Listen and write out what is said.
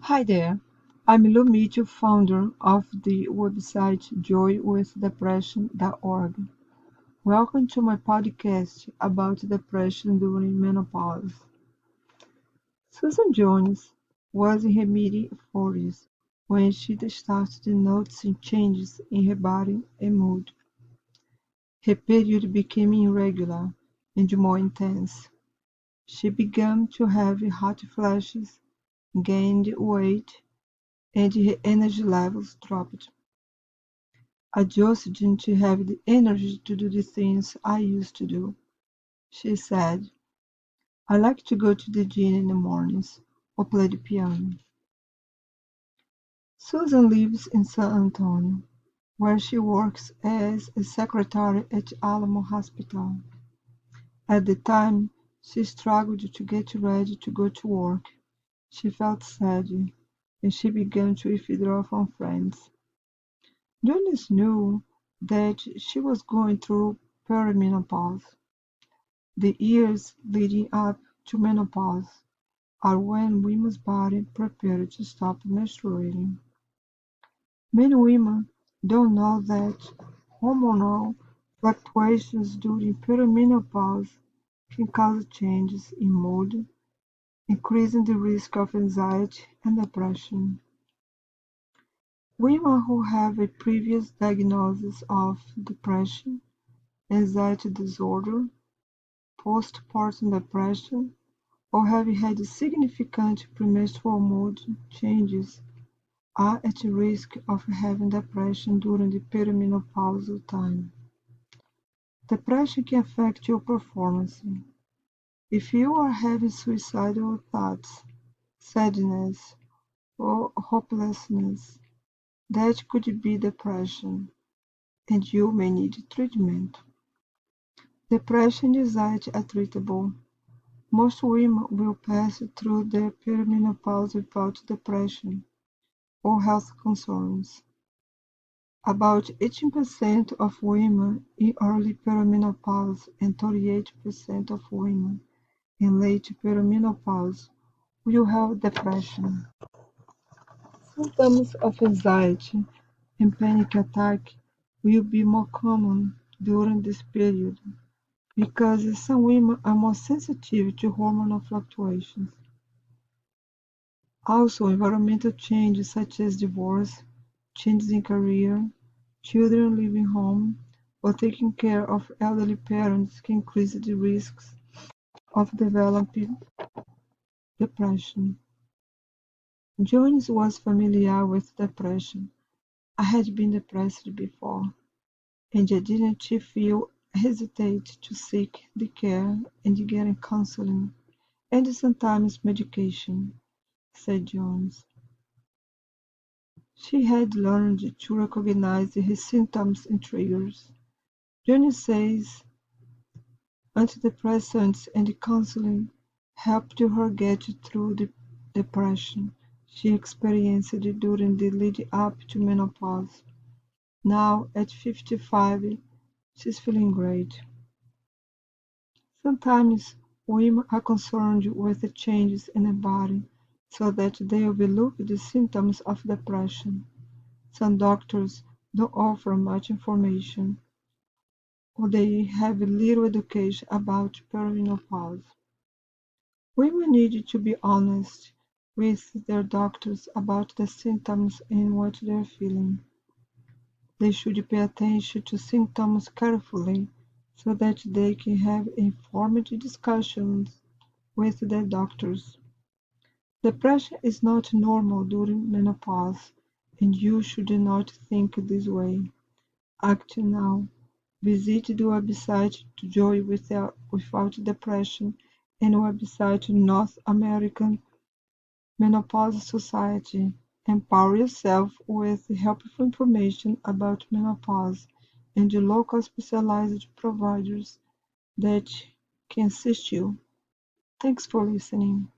Hi there, I'm Lu Mitchell, founder of the website joywithdepression.org. Welcome to my podcast about depression during menopause. Susan Jones was in her mid-40s when she started noticing changes in her body and mood. Her period became irregular and more intense. She began to have hot flashes, gained weight, and her energy levels dropped. "I just didn't have the energy to do the things I used to do," she said. "I like to go to the gym in the mornings or play the piano." Susan lives in San Antonio, where she works as a secretary at Alamo Hospital. At the time, she struggled to get ready to go to work. She felt sad, and she began to withdraw from friends. Jonas knew that she was going through perimenopause. The years leading up to menopause are when women's bodies prepare to stop menstruating. Many women don't know that hormonal fluctuations during perimenopause can cause changes in mood, increasing the risk of anxiety and depression. Women who have a previous diagnosis of depression, anxiety disorder, postpartum depression, or have had significant premenstrual mood changes are at risk of having depression during the perimenopausal time. Depression can affect your performance. If you are having suicidal thoughts, sadness, or hopelessness, that could be depression, and you may need treatment. Depression and anxiety are treatable. Most women will pass through the perimenopause without depression or health concerns. About 18% of women in early perimenopause and 38% of women in late perimenopause will have depression. Symptoms of anxiety and panic attack will be more common during this period because some women are more sensitive to hormonal fluctuations. Also, environmental changes such as divorce, changes in career, children leaving home, or taking care of elderly parents can increase the risks of developing depression. Jones was familiar with depression. "I had been depressed before, and I didn't feel hesitate to seek the care and getting counseling and sometimes medication," said Jones. She had learned to recognize her symptoms and triggers. Jones says antidepressants and counseling helped her get through the depression she experienced during the lead-up to menopause. Now, at 55, she's feeling great. Sometimes women are concerned with the changes in the body so that they overlook the symptoms of depression. Some doctors don't offer much information, or they have little education about perimenopause. Women need to be honest with their doctors about the symptoms and what they are feeling. They should pay attention to symptoms carefully so that they can have informed discussions with their doctors. Depression is not normal during menopause, and you should not think this way. Act now. Visit the website Joy Without Depression and website North American Menopause Society. Empower yourself with helpful information about menopause and the local specialized providers that can assist you. Thanks for listening.